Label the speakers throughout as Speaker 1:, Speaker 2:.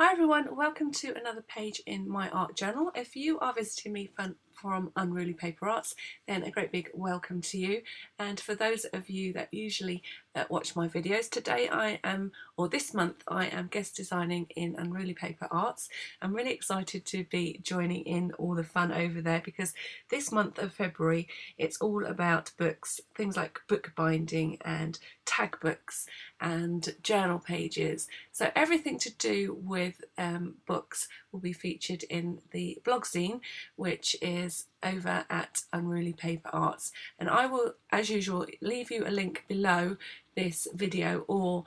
Speaker 1: Hi everyone, welcome to another page in my art journal. If you are visiting me from Unruly PaperArts, then a great big welcome to you. And for those of you that usually watch my videos, this month I am guest designing in Unruly PaperArts. I'm really excited to be joining in all the fun over there because this month of February it's all about books, things like book binding and tag books and journal pages. So everything to do with books will be featured in the Blogzine, which is over at Unruly PaperArts. And I will, as usual, leave you a link below this video, or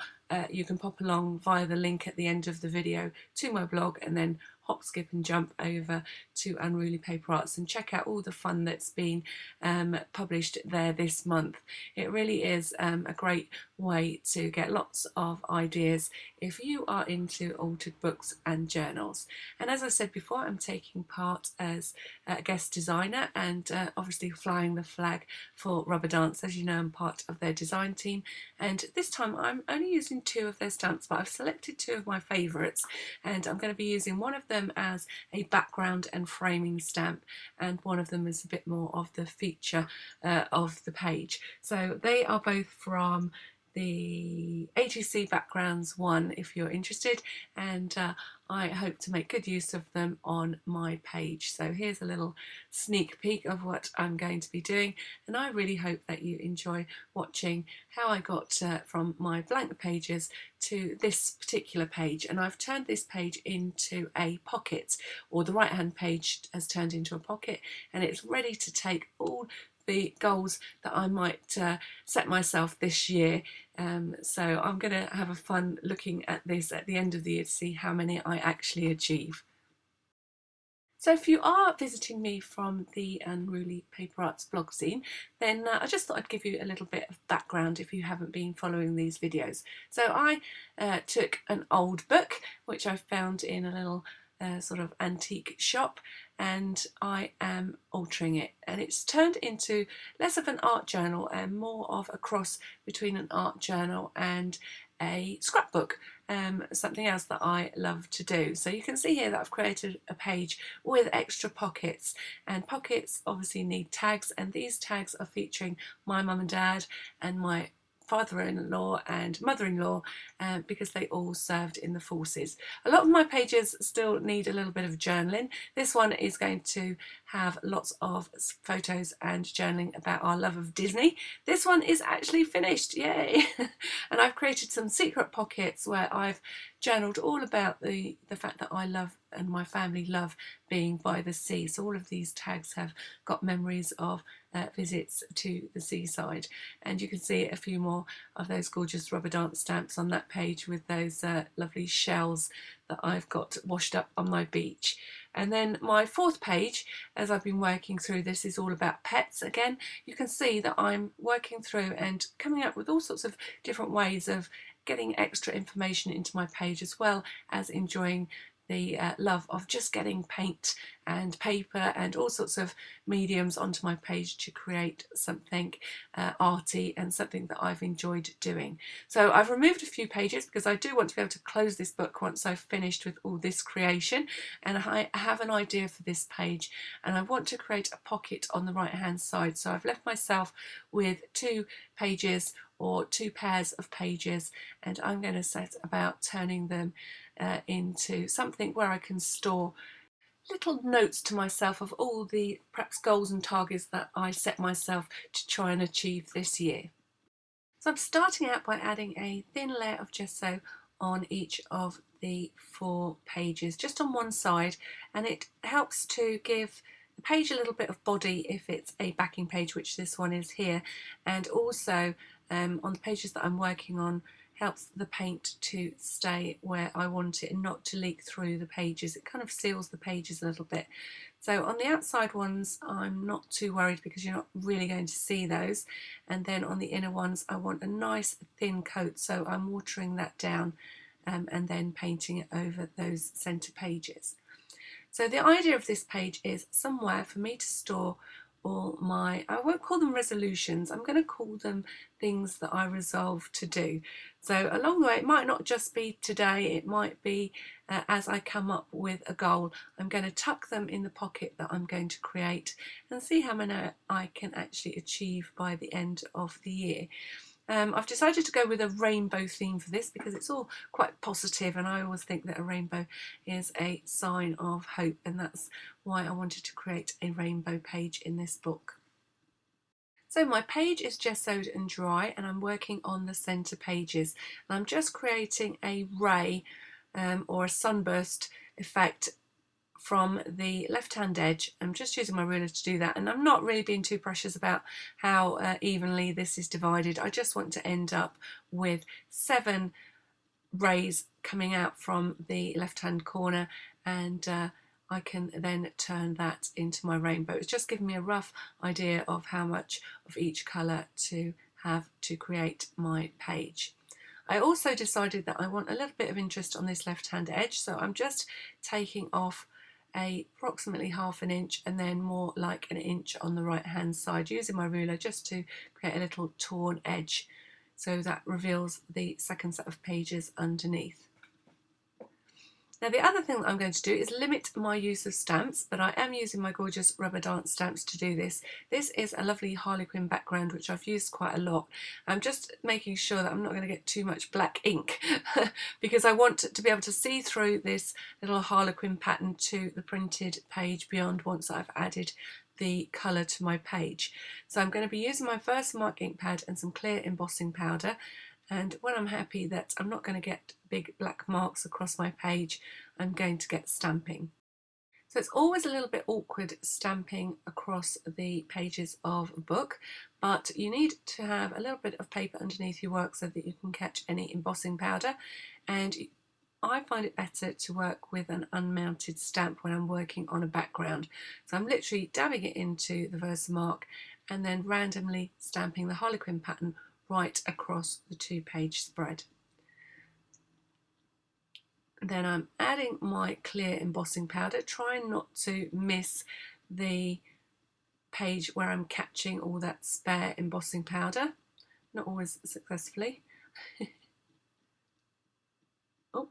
Speaker 1: you can pop along via the link at the end of the video to my blog and then hop, skip and jump over to Unruly PaperArts and check out all the fun that's been published there this month. It really is a great way to get lots of ideas if you are into altered books and journals. And as I said before, I'm taking part as a guest designer and obviously flying the flag for Rubber Dance. As you know, I'm part of their design team, and this time I'm only using 2 of their stamps, but I've selected 2 of my favourites, and I'm going to be using one of them as a background and framing stamp, and one of them is a bit more of the feature of the page. So they are both from the ATC Backgrounds one if you're interested, and I hope to make good use of them on my page. So here's a little sneak peek of what I'm going to be doing, and I really hope that you enjoy watching how I got from my blank pages to this particular page. And I've turned this page into a pocket, or the right hand page has turned into a pocket, and it's ready to take all the goals that I might set myself this year. So I'm going to have a fun looking at this at the end of the year to see how many I actually achieve. So if you are visiting me from the Unruly PaperArts Blogzine, then I just thought I'd give you a little bit of background if you haven't been following these videos. So I took an old book which I found in a little sort of antique shop, and I am altering it, and it's turned into less of an art journal and more of a cross between an art journal and a scrapbook, something else that I love to do. So you can see here that I've created a page with extra pockets, and pockets obviously need tags, and these tags are featuring my mum and dad and my father-in-law and mother-in-law because they all served in the forces. A lot of my pages still need a little bit of journaling. This one is going to have lots of photos and journaling about our love of Disney. This one is actually finished, yay! And I've created some secret pockets where I've journaled all about the fact that I love and my family love being by the sea. So all of these tags have got memories of visits to the seaside, and you can see a few more of those gorgeous Rubber Dance stamps on that page with those lovely shells that I've got washed up on my beach. And then my 4th page, as I've been working through this, is all about pets. Again, you can see that I'm working through and coming up with all sorts of different ways of getting extra information into my page, as well as enjoying the love of just getting paint and paper and all sorts of mediums onto my page to create something arty and something that I've enjoyed doing. So I've removed a few pages because I do want to be able to close this book once I've finished with all this creation, and I have an idea for this page, and I want to create a pocket on the right hand side. So I've left myself with 2 pages or 2 pairs of pages, and I'm going to set about turning them into something where I can store little notes to myself of all the perhaps goals and targets that I set myself to try and achieve this year. So I'm starting out by adding a thin layer of gesso on each of the 4 pages, just on one side, and it helps to give the page a little bit of body if it's a backing page, which this one is here, and also on the pages that I'm working on helps the paint to stay where I want it and not to leak through the pages. It kind of seals the pages a little bit. So on the outside ones I'm not too worried because you're not really going to see those, and then on the inner ones I want a nice thin coat, so I'm watering that down and then painting it over those centre pages. So the idea of this page is somewhere for me to store all my, I won't call them resolutions, I'm going to call them things that I resolve to do. So along the way, it might not just be today, it might be as I come up with a goal, I'm going to tuck them in the pocket that I'm going to create and see how many I can actually achieve by the end of the year. I've decided to go with a rainbow theme for this because it's all quite positive, and I always think that a rainbow is a sign of hope, and that's why I wanted to create a rainbow page in this book. So my page is gessoed and dry, and I'm working on the centre pages, and I'm just creating a ray or a sunburst effect from the left hand edge. I'm just using my ruler to do that, and I'm not really being too precious about how evenly this is divided. I just want to end up with 7 rays coming out from the left hand corner, and I can then turn that into my rainbow. It's just giving me a rough idea of how much of each colour to have to create my page. I also decided that I want a little bit of interest on this left hand edge, so I'm just taking off approximately ½ an inch and then more like an inch on the right hand side, using my ruler just to create a little torn edge, so that reveals the second set of pages underneath. Now the other thing that I'm going to do is limit my use of stamps, but I am using my gorgeous rubber dance stamps to do this. This is a lovely Harlequin background which I've used quite a lot. I'm just making sure that I'm not going to get too much black ink because I want to be able to see through this little Harlequin pattern to the printed page beyond once I've added the colour to my page. So I'm going to be using my first mark ink pad and some clear embossing powder, and when I'm happy that I'm not going to get big black marks across my page, I'm going to get stamping. So it's always a little bit awkward stamping across the pages of a book, but you need to have a little bit of paper underneath your work so that you can catch any embossing powder, and I find it better to work with an unmounted stamp when I'm working on a background. So I'm literally dabbing it into the Versamark and then randomly stamping the Harlequin pattern right across the 2-page spread. Then I'm adding my clear embossing powder, trying not to miss the page where I'm catching all that spare embossing powder, not always successfully. Oh.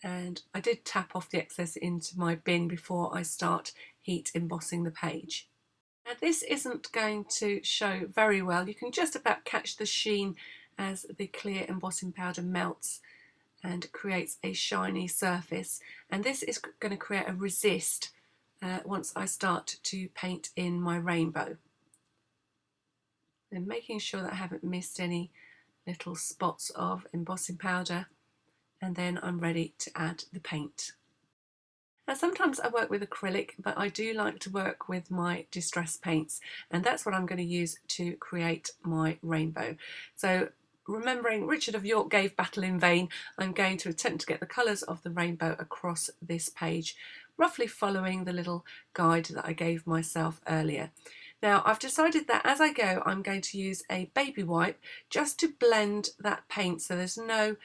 Speaker 1: And I did tap off the excess into my bin before I start heat embossing the page. Now this isn't going to show very well. You can just about catch the sheen as the clear embossing powder melts and creates a shiny surface, and this is going to create a resist once I start to paint in my rainbow. Then making sure that I haven't missed any little spots of embossing powder, and then I'm ready to add the paint. Now sometimes I work with acrylic, but I do like to work with my distress paints, and that's what I'm going to use to create my rainbow. So remembering Richard of York gave battle in vain, I'm going to attempt to get the colours of the rainbow across this page, roughly following the little guide that I gave myself earlier. Now I've decided that as I go I'm going to use a baby wipe just to blend that paint so there's no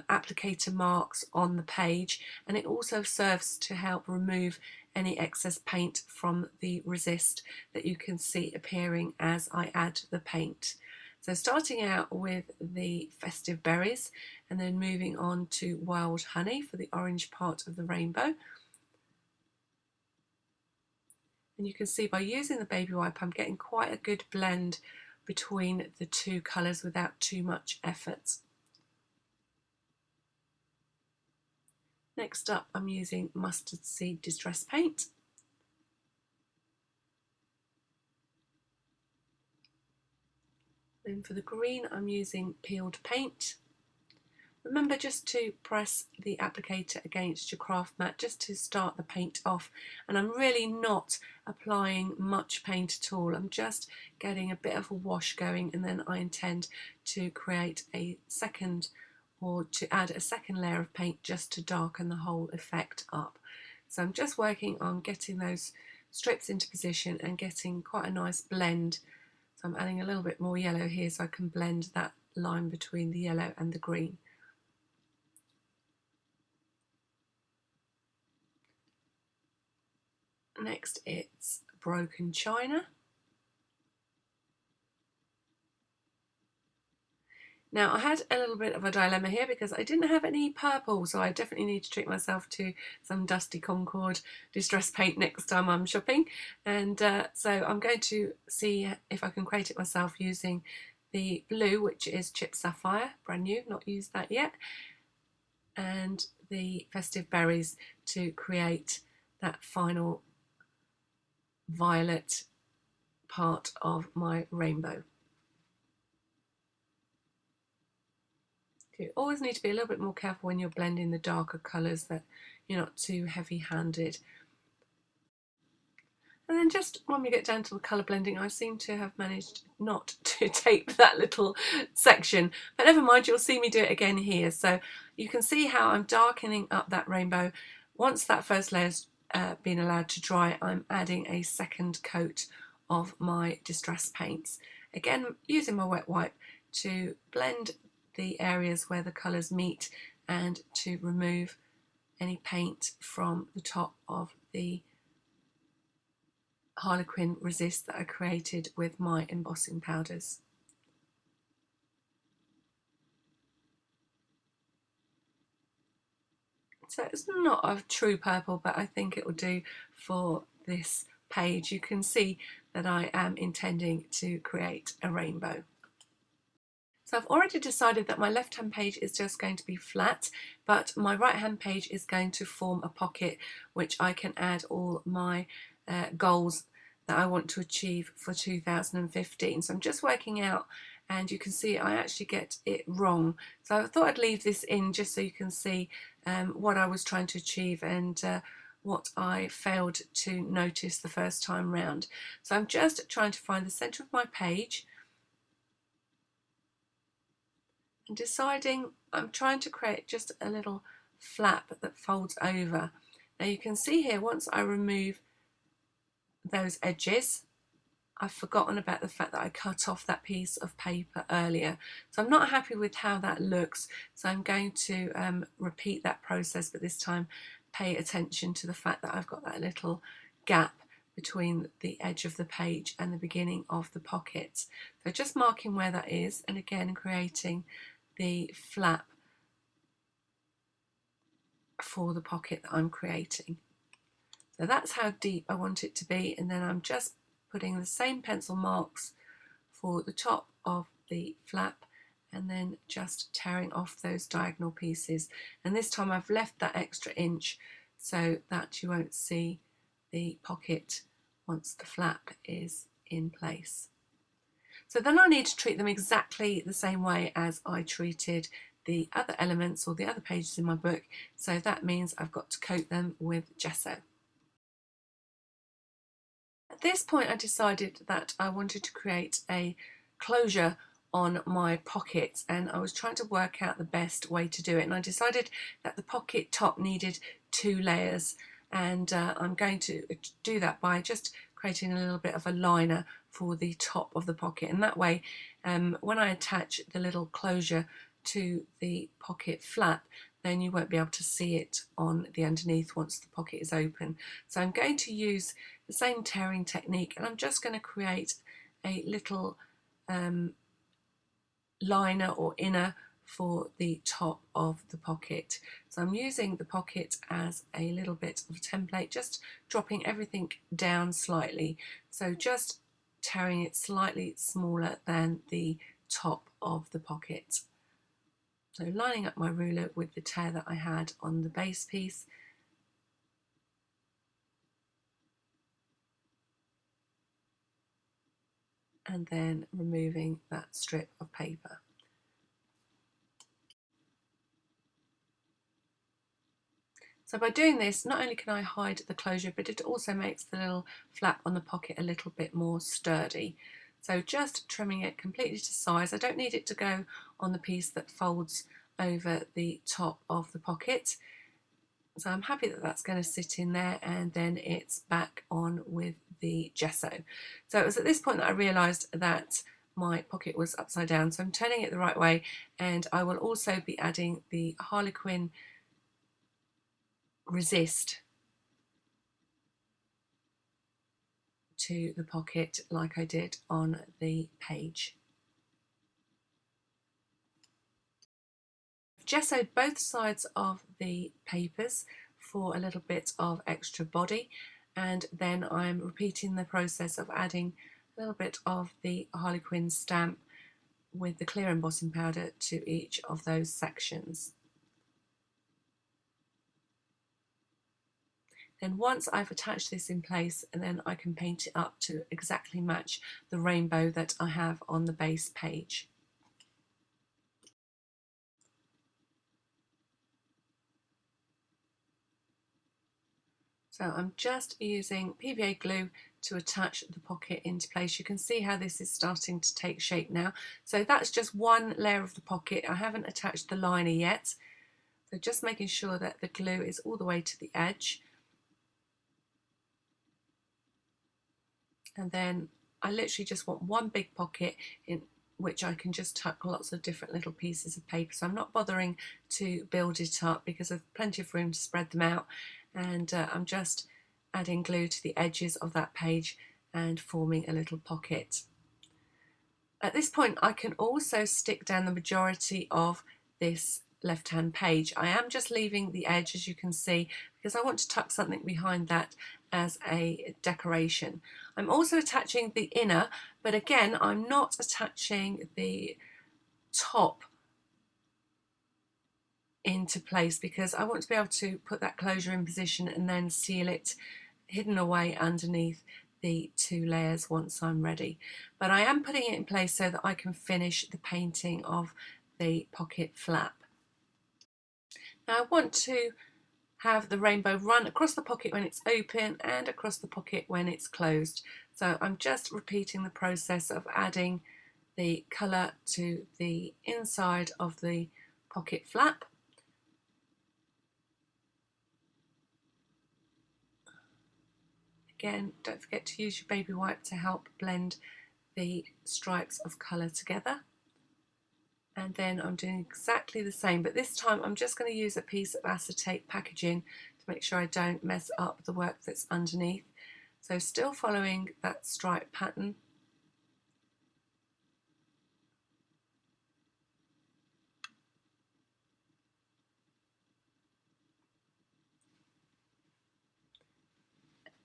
Speaker 1: applicator marks on the page, and it also serves to help remove any excess paint from the resist that you can see appearing as I add the paint. So starting out with the festive berries and then moving on to wild honey for the orange part of the rainbow. And you can see by using the baby wipe I'm getting quite a good blend between the two colours without too much effort. Next up I'm using mustard seed distress paint. Then for the green I'm using peeled paint. Remember just to press the applicator against your craft mat just to start the paint off, and I'm really not applying much paint at all. I'm just getting a bit of a wash going, and then I intend to create a second, or to add a second layer of paint just to darken the whole effect up. So I'm just working on getting those strips into position and getting quite a nice blend. So I'm adding a little bit more yellow here so I can blend that line between the yellow and the green. Next it's Broken China. Now I had a little bit of a dilemma here because I didn't have any purple, so I definitely need to treat myself to some Dusty Concord distress paint next time I'm shopping. And so I'm going to see if I can create it myself using the blue, which is Chip Sapphire, brand new, not used that yet, and the Festive Berries to create that final violet part of my rainbow. You always need to be a little bit more careful when you're blending the darker colours that you're not too heavy-handed. And then just when we get down to the colour blending, I seem to have managed not to tape that little section, but never mind, you'll see me do it again here. So you can see how I'm darkening up that rainbow. Once that first layer's been allowed to dry, I'm adding a second coat of my distress paints. Again, using my wet wipe to blend the areas where the colours meet and to remove any paint from the top of the Harlequin resist that I created with my embossing powders. So it's not a true purple, but I think it will do for this page. You can see that I am intending to create a rainbow. So I've already decided that my left hand page is just going to be flat, but my right hand page is going to form a pocket which I can add all my goals that I want to achieve for 2015. So I'm just working out, and you can see I actually get it wrong. So I thought I'd leave this in just so you can see what I was trying to achieve and what I failed to notice the first time round. So I'm just trying to find the centre of my page and deciding I'm trying to create just a little flap that folds over. Now you can see here, once I remove those edges, I've forgotten about the fact that I cut off that piece of paper earlier. So I'm not happy with how that looks. So I'm going to repeat that process, but this time pay attention to the fact that I've got that little gap between the edge of the page and the beginning of the pocket. So just marking where that is, and again creating the flap for the pocket that I'm creating. So that's how deep I want it to be, and then I'm just putting the same pencil marks for the top of the flap and then just tearing off those diagonal pieces. And this time I've left that extra inch so that you won't see the pocket once the flap is in place. So then I need to treat them exactly the same way as I treated the other elements or the other pages in my book. So that means I've got to coat them with gesso. At this point I decided that I wanted to create a closure on my pocket, and I was trying to work out the best way to do it, and I decided that the pocket top needed 2 layers, and I'm going to do that by just creating a little bit of a liner for the top of the pocket, and that way when I attach the little closure to the pocket flap, then you won't be able to see it on the underneath once the pocket is open. So I'm going to use the same tearing technique, and I'm just going to create a little liner or inner for the top of the pocket. So I'm using the pocket as a little bit of a template, just dropping everything down slightly, so just tearing it slightly smaller than the top of the pocket. So lining up my ruler with the tear that I had on the base piece, and then removing that strip of paper. So by doing this, not only can I hide the closure, but it also makes the little flap on the pocket a little bit more sturdy. So just trimming it completely to size. I don't need it to go on the piece that folds over the top of the pocket. So I'm happy that that's going to sit in there, and then it's back on with the gesso. So it was at this point that I realised that my pocket was upside down, so I'm turning it the right way, and I will also be adding the Harlequin resist to the pocket like I did on the page. I've gessoed both sides of the papers for a little bit of extra body, and then I'm repeating the process of adding a little bit of the Harlequin stamp with the clear embossing powder to each of those sections. Then once I've attached this in place, and then I can paint it up to exactly match the rainbow that I have on the base page. So I'm just using PVA glue to attach the pocket into place. You can see how this is starting to take shape now. So that's just one layer of the pocket. I haven't attached the liner yet. So just making sure that the glue is all the way to the edge. And then I literally just want one big pocket in which I can just tuck lots of different little pieces of paper. So I'm not bothering to build it up because I've plenty of room to spread them out. And I'm just adding glue to the edges of that page and forming a little pocket. At this point, I can also stick down the majority of this left-hand page. I am just leaving the edge, as you can see, because I want to tuck something behind that as a decoration. I'm also attaching the inner, but again, I'm not attaching the top into place because I want to be able to put that closure in position and then seal it hidden away underneath the two layers once I'm ready. But I am putting it in place so that I can finish the painting of the pocket flap. Now I want to have the rainbow run across the pocket when it's open and across the pocket when it's closed. So I'm just repeating the process of adding the colour to the inside of the pocket flap. Again, don't forget to use your baby wipe to help blend the stripes of colour together. And then I'm doing exactly the same, but this time I'm just going to use a piece of acetate packaging to make sure I don't mess up the work that's underneath. So still following that stripe pattern.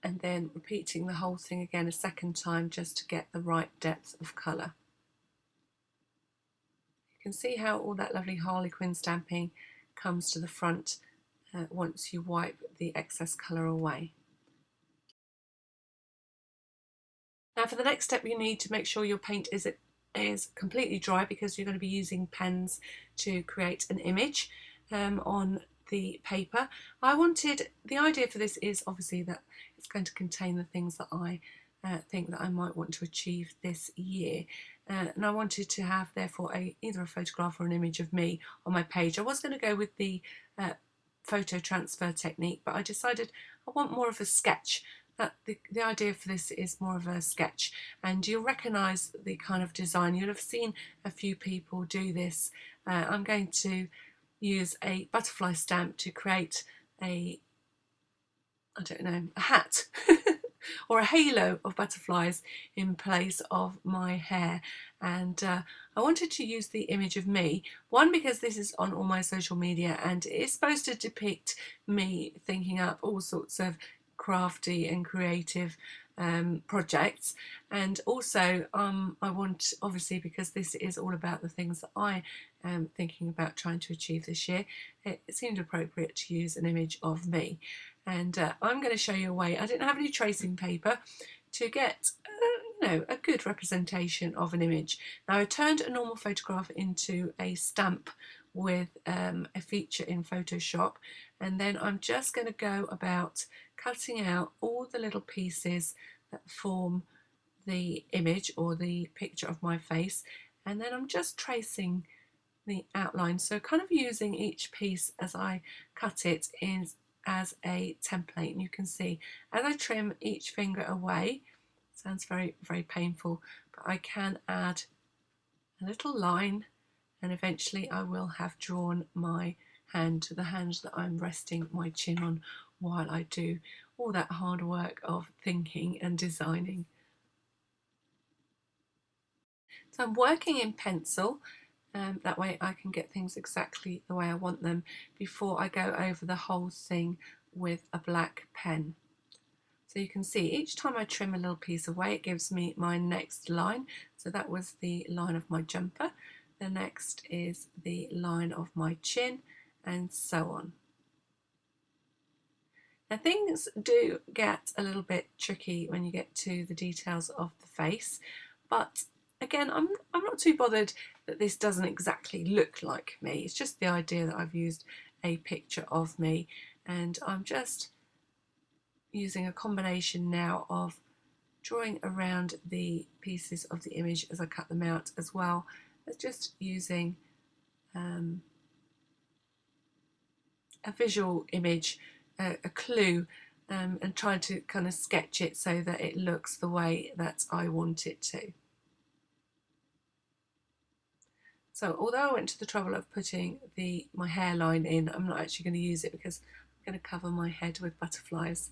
Speaker 1: And then repeating the whole thing again a second time just to get the right depth of colour. You can see how all that lovely Harlequin stamping comes to the front once you wipe the excess colour away. Now for the next step, you need to make sure your paint is completely dry because you're going to be using pens to create an image on the paper. The idea for this is obviously that it's going to contain the things that I think that I might want to achieve this year. And I wanted to have therefore either a photograph or an image of me on my page. I was going to go with the photo transfer technique, but I decided I want more of a sketch. The idea for this is more of a sketch, and you'll recognise the kind of design. You'll have seen a few people do this. I'm going to use a butterfly stamp to create a hat or a halo of butterflies in place of my hair. And I wanted to use the image of me, one because this is on all my social media and it's supposed to depict me thinking up all sorts of crafty and creative projects, and also I want, obviously because this is all about the things that I am thinking about trying to achieve this year, it seemed appropriate to use an image of me. And I'm going to show you a way. I didn't have any tracing paper to get a good representation of an image. Now I turned a normal photograph into a stamp with a feature in Photoshop, and then I'm just going to go about cutting out all the little pieces that form the image or the picture of my face, and then I'm just tracing the outline, so kind of using each piece as I cut it in as a template. And you can see as I trim each finger away, sounds very painful, but I can add a little line and eventually I will have drawn my hand, the hand that I'm resting my chin on while I do all that hard work of thinking and designing. So I'm working in pencil, that way I can get things exactly the way I want them before I go over the whole thing with a black pen. So you can see each time I trim a little piece away, it gives me my next line. So that was the line of my jumper. The next is the line of my chin, and so on. Now things do get a little bit tricky when you get to the details of the face, but again, I'm not too bothered that this doesn't exactly look like me. It's just the idea that I've used a picture of me, and I'm just using a combination now of drawing around the pieces of the image as I cut them out, as well as just using a visual image, a clue, and trying to kind of sketch it so that it looks the way that I want it to. So although I went to the trouble of putting my hairline in, I'm not actually going to use it because I'm going to cover my head with butterflies.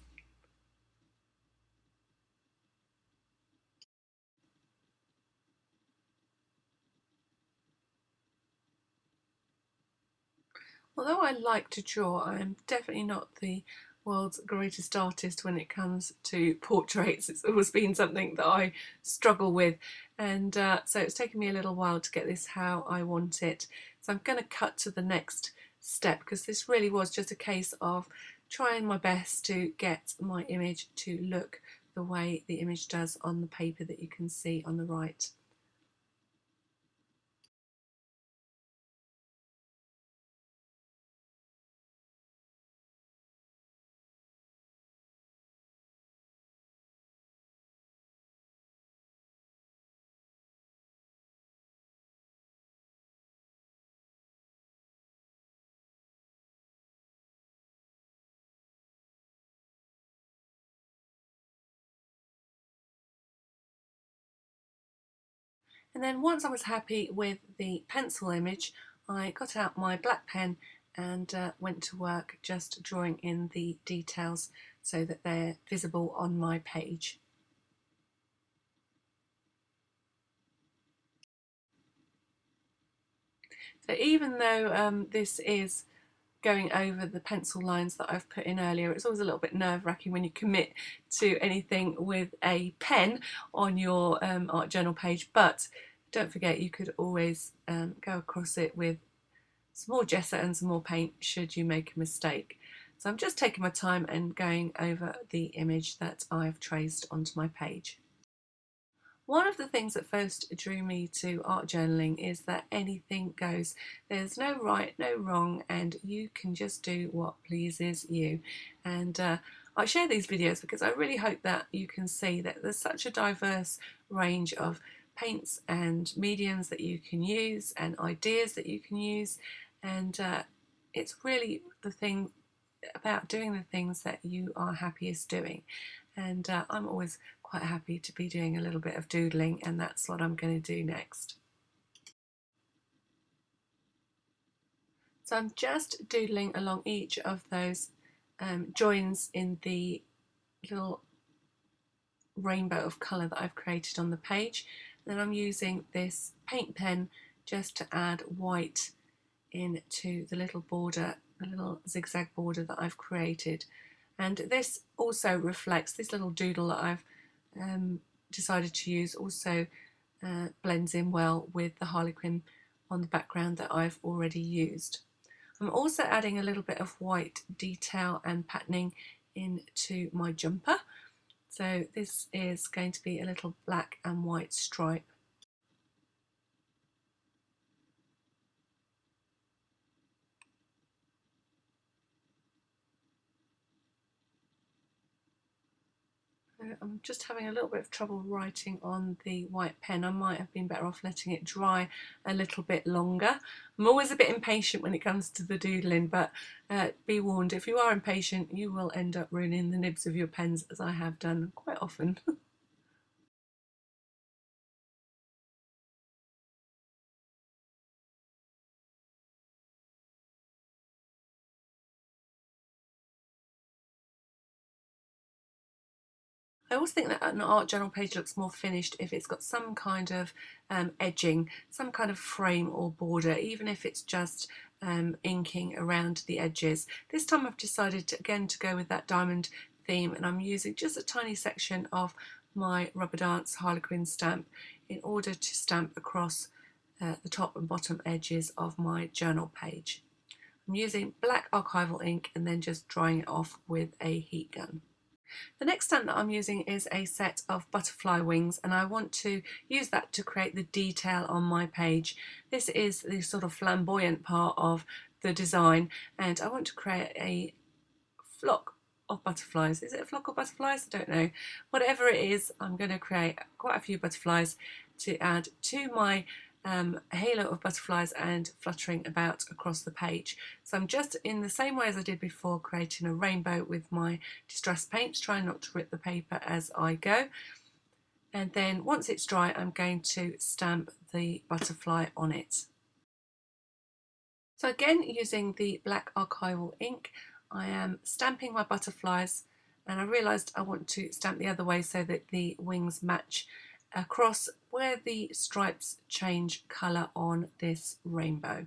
Speaker 1: Although I like to draw, I'm definitely not the world's greatest artist when it comes to portraits. It's always been something that I struggle with, and so it's taken me a little while to get this how I want it. So I'm going to cut to the next step because this really was just a case of trying my best to get my image to look the way the image does on the paper that you can see on the right. And then once I was happy with the pencil image, I got out my black pen and went to work just drawing in the details so that they're visible on my page. So even though this is going over the pencil lines that I've put in earlier, it's always a little bit nerve-wracking when you commit to anything with a pen on your art journal page, but don't forget you could always go across it with some more gesso and some more paint should you make a mistake. So I'm just taking my time and going over the image that I've traced onto my page. One of the things that first drew me to art journaling is that anything goes. There's no right, no wrong, and you can just do what pleases you. And I share these videos because I really hope that you can see that there's such a diverse range of paints and mediums that you can use and ideas that you can use, and it's really the thing about doing the things that you are happiest doing. And I'm always quite happy to be doing a little bit of doodling, and that's what I'm going to do next. So I'm just doodling along each of those joins in the little rainbow of colour that I've created on the page. And then I'm using this paint pen just to add white into the little border, a little zigzag border that I've created. And this also reflects, this little doodle that I've decided to use also blends in well with the harlequin on the background that I've already used. I'm also adding a little bit of white detail and patterning into my jumper. So this is going to be a little black and white stripe. I'm just having a little bit of trouble writing on the white pen. I might have been better off letting it dry a little bit longer. I'm always a bit impatient when it comes to the doodling, but be warned, if you are impatient, you will end up ruining the nibs of your pens, as I have done quite often. I always think that an art journal page looks more finished if it's got some kind of edging, some kind of frame or border, even if it's just inking around the edges. This time I've decided to, again, to go with that diamond theme, and I'm using just a tiny section of my Rubber Dance Harlequin stamp in order to stamp across the top and bottom edges of my journal page. I'm using black archival ink and then just drying it off with a heat gun. The next stamp that I'm using is a set of butterfly wings, and I want to use that to create the detail on my page. This is the sort of flamboyant part of the design, and I want to create a flock of butterflies. Is it a flock of butterflies? I don't know. Whatever it is, I'm going to create quite a few butterflies to add to my halo of butterflies and fluttering about across the page. So I'm just, in the same way as I did before, creating a rainbow with my distress paints, trying not to rip the paper as I go. And then once it's dry, I'm going to stamp the butterfly on it. So again, using the black archival ink, I am stamping my butterflies, and I realised I want to stamp the other way so that the wings match across where the stripes change colour on this rainbow.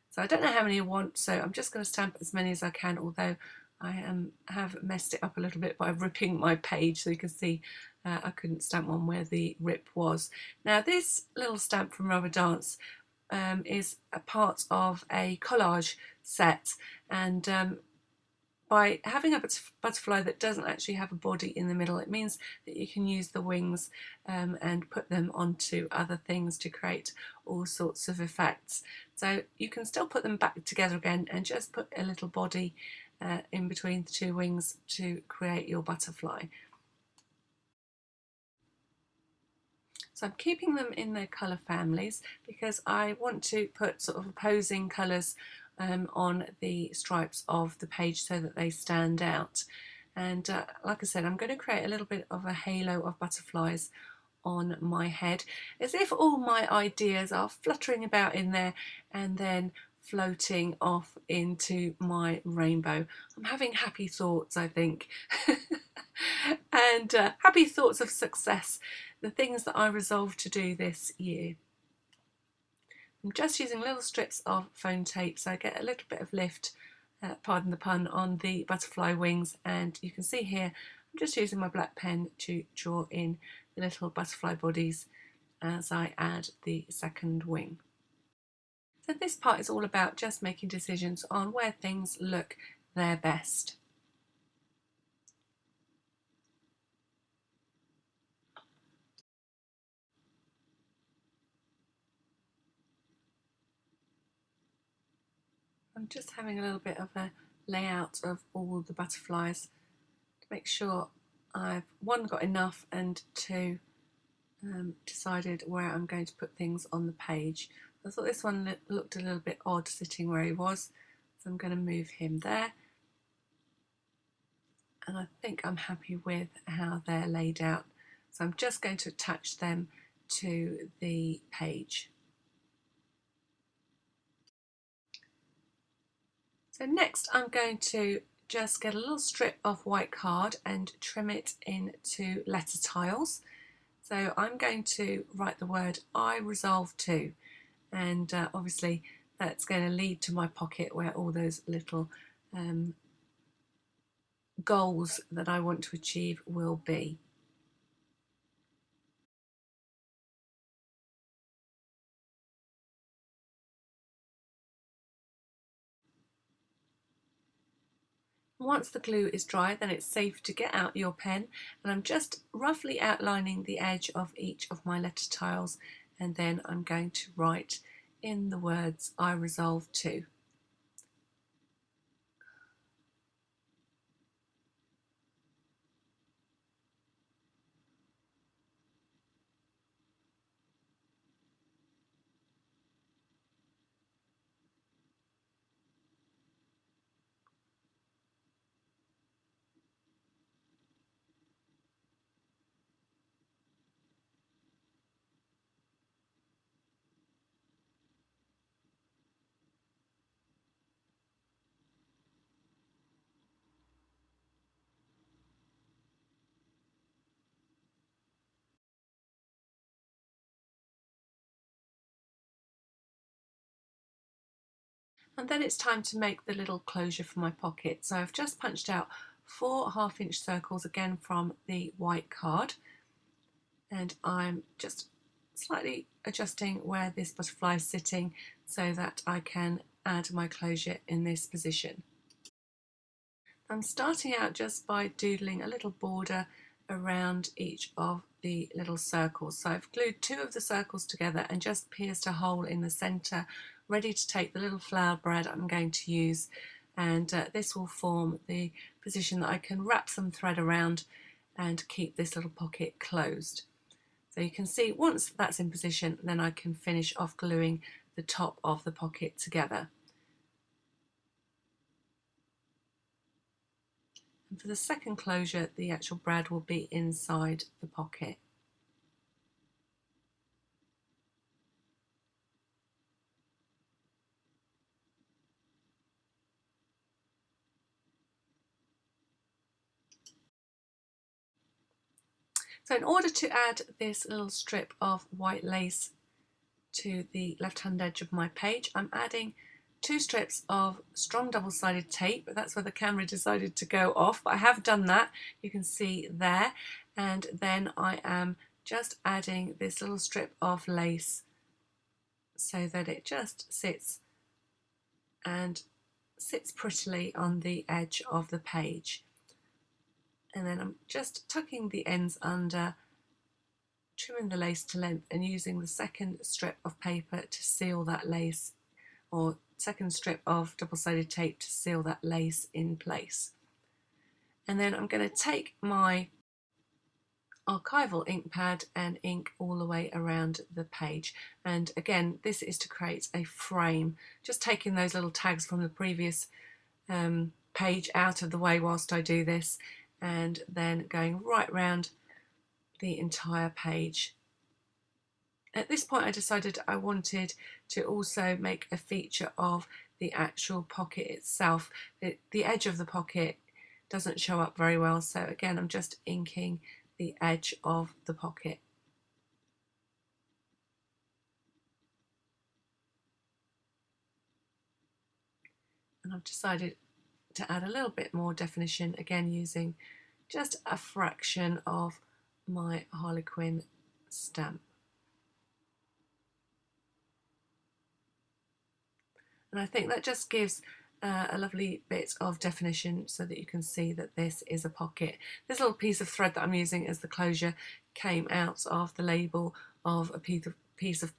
Speaker 1: So I don't know how many I want, so I'm just going to stamp as many as I can, although I have messed it up a little bit by ripping my page, so you can see I couldn't stamp one where the rip was. Now this little stamp from Rubber Dance is a part of a collage set, and by having a butterfly that doesn't actually have a body in the middle, it means that you can use the wings and put them onto other things to create all sorts of effects. So you can still put them back together again and just put a little body in between the two wings to create your butterfly. So I'm keeping them in their colour families because I want to put sort of opposing colours on the stripes of the page so that they stand out. And like I said, I'm going to create a little bit of a halo of butterflies on my head, as if all my ideas are fluttering about in there and then floating off into my rainbow. I'm having happy thoughts, I think. And happy thoughts of success, the things that I resolved to do this year. I'm just using little strips of foam tape so I get a little bit of lift, pardon the pun, on the butterfly wings, and you can see here I'm just using my black pen to draw in the little butterfly bodies as I add the second wing. So this part is all about just making decisions on where things look their best. I'm just having a little bit of a layout of all the butterflies to make sure I've, one, got enough, and two, decided where I'm going to put things on the page. I thought this one looked a little bit odd sitting where he was, so I'm going to move him there. And I think I'm happy with how they're laid out. So I'm just going to attach them to the page. So next I'm going to just get a little strip of white card and trim it into letter tiles. So I'm going to write the word I resolve to, and obviously that's going to lead to my pocket where all those little goals that I want to achieve will be. Once the glue is dry, then it's safe to get out your pen, and I'm just roughly outlining the edge of each of my letter tiles, and then I'm going to write in the words I resolve to. And then it's time to make the little closure for my pocket. So I've just punched out 4 half-inch circles again from the white card, and I'm just slightly adjusting where this butterfly is sitting so that I can add my closure in this position. I'm starting out just by doodling a little border around each of the little circles. So I've glued 2 of the circles together and just pierced a hole in the centre, ready to take the little flower brad I'm going to use, and this will form the position that I can wrap some thread around and keep this little pocket closed. So you can see once that's in position, then I can finish off gluing the top of the pocket together. And for the second closure, the actual brad will be inside the pocket. So in order to add this little strip of white lace to the left-hand edge of my page, I'm adding 2 strips of strong double-sided tape. That's where the camera decided to go off, but I have done that, you can see there. And then I am just adding this little strip of lace so that it just sits prettily on the edge of the page. And then I'm just tucking the ends under, trimming the lace to length and using the second strip of paper to seal that lace, or second strip of double-sided tape to seal that lace in place. And then I'm going to take my archival ink pad and ink all the way around the page. And again, this is to create a frame, just taking those little tags from the previous page out of the way whilst I do this, and then going right round the entire page. At this point I decided I wanted to also make a feature of the actual pocket itself. The edge of the pocket doesn't show up very well, so again I'm just inking the edge of the pocket. And I've decided to add a little bit more definition, again using just a fraction of my Harlequin stamp. And I think that just gives a lovely bit of definition so that you can see that this is a pocket. This little piece of thread that I'm using as the closure came out of the label of a piece of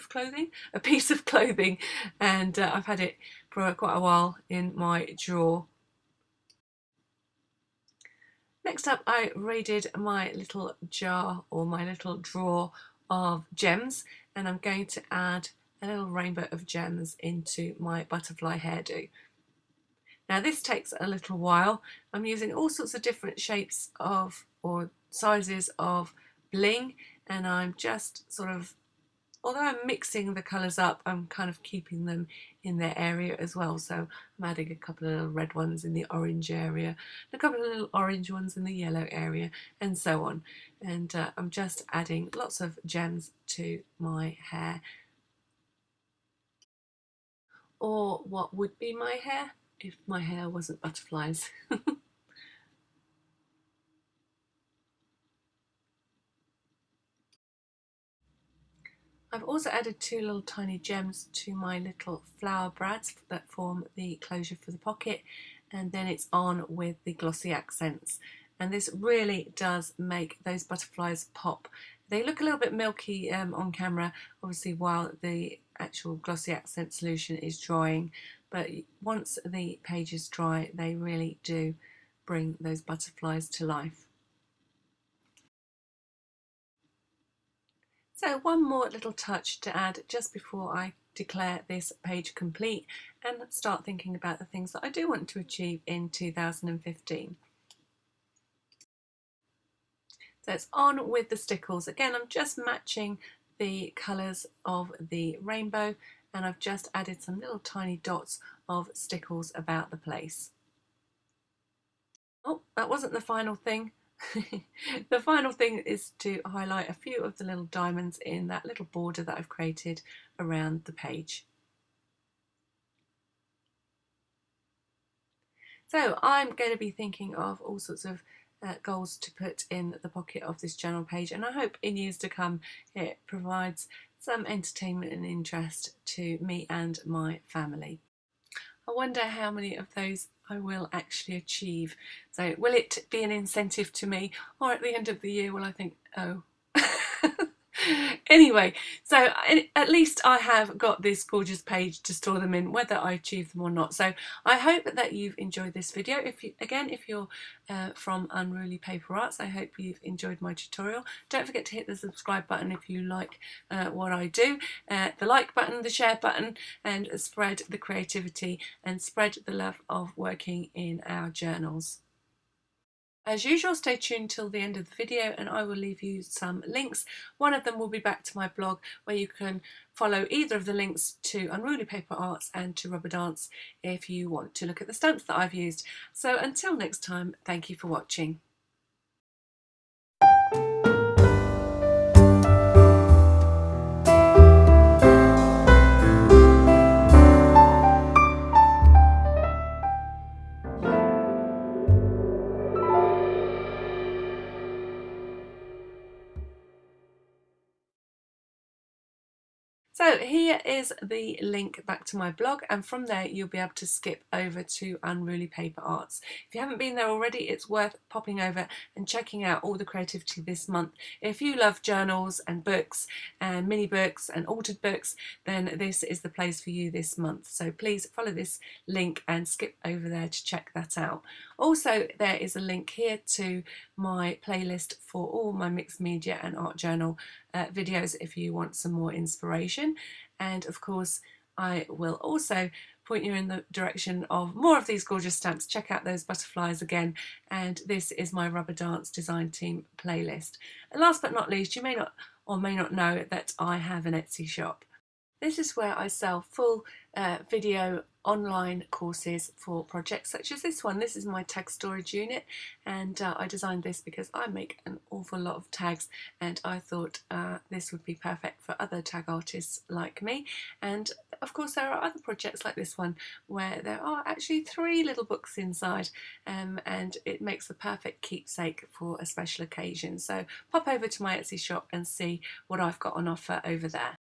Speaker 1: clothing, and I've had it for quite a while in my drawer. Next up, I raided my little jar, or my little drawer of gems, and I'm going to add a little rainbow of gems into my butterfly hairdo. Now this takes a little while. I'm using all sorts of different shapes of, or sizes of bling, and I'm just sort of, although I'm mixing the colours up, I'm kind of keeping them in their area as well. So I'm adding a couple of little red ones in the orange area, a couple of little orange ones in the yellow area, and so on. And I'm just adding lots of gems to my hair, or what would be my hair if my hair wasn't butterflies. I've also added 2 little tiny gems to my little flower brads that form the closure for the pocket, and then it's on with the glossy accents. And this really does make those butterflies pop. They look a little bit milky on camera, obviously, while the actual glossy accent solution is drying, but once the page is dry, they really do bring those butterflies to life. So one more little touch to add just before I declare this page complete and start thinking about the things that I do want to achieve in 2015. So it's on with the stickles. Again, I'm just matching the colours of the rainbow, and I've just added some little tiny dots of stickles about the place. Oh, that wasn't the final thing. The final thing is to highlight a few of the little diamonds in that little border that I've created around the page. So I'm going to be thinking of all sorts of goals to put in the pocket of this journal page, and I hope in years to come it provides some entertainment and interest to me and my family. I wonder how many of those I will actually achieve. So will it be an incentive to me, or at the end of the year will I think, oh. Anyway, so at least I have got this gorgeous page to store them in, whether I achieve them or not. So I hope that you've enjoyed this video. If you're from Unruly PaperArts, I hope you've enjoyed my tutorial. Don't forget to hit the subscribe button if you like what I do, the like button, the share button, and spread the creativity and spread the love of working in our journals. As usual, stay tuned till the end of the video and I will leave you some links. One of them will be back to my blog where you can follow either of the links to Unruly PaperArts and to Rubber Dance if you want to look at the stamps that I've used. So until next time, thank you for watching. So here is the link back to my blog, and from there you'll be able to skip over to Unruly PaperArts. If you haven't been there already, it's worth popping over and checking out all the creativity this month. If you love journals and books and mini books and altered books, then this is the place for you this month. So please follow this link and skip over there to check that out. Also, there is a link here to my playlist for all my mixed media and art journal videos if you want some more inspiration. And of course, I will also point you in the direction of more of these gorgeous stamps. Check out those butterflies again. And this is my Rubber Dance Design Team playlist. And last but not least, you may not or may not know that I have an Etsy shop. This is where I sell full video online courses for projects such as this one. This is my tag storage unit, and I designed this because I make an awful lot of tags, and I thought this would be perfect for other tag artists like me. And of course there are other projects like this one where there are actually 3 little books inside, and it makes the perfect keepsake for a special occasion. So pop over to my Etsy shop and see what I've got on offer over there.